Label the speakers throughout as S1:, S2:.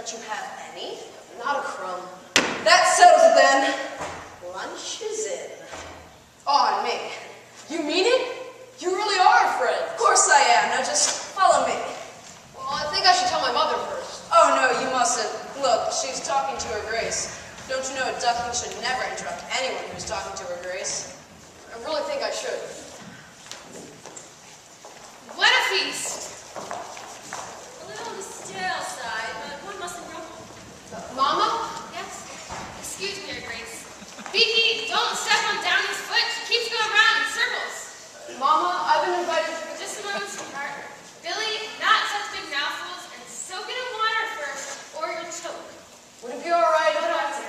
S1: let you have any?
S2: Not a crumb. That settles it then.
S1: Lunch is in.
S2: On me.
S1: You mean it? You really are a friend.
S2: Of course I am. Now just follow me.
S1: Well, I think I should tell my mother first.
S2: Oh, no, you mustn't. Look, she's talking to her Grace. Don't you know a duckling should never interrupt anyone who's talking to her Grace?
S1: I really think I should.
S3: What a feast! A little on the stale side, but one mustn't grumble.
S1: Mama?
S3: Yes? Excuse me, Your Grace. Beaky, don't step on Downey's foot. She keeps going around in circles.
S1: Mama, I've been invited to...
S3: Just a moment, sweetheart. Billy, not such big mouthfuls, and soak it in water first, or you'll choke.
S1: Would it be all right?
S3: Good answer.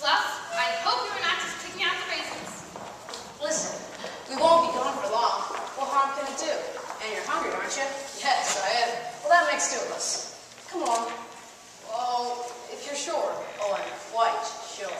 S3: Fluff, I hope you are not just picking out the raisins.
S2: Listen, we won't be gone for long. What harm can it do? And you're hungry, aren't you?
S1: Yes, I am.
S2: Well, that makes two of us. Come on.
S1: Well, if you're sure.
S2: Oh, I'm quite sure.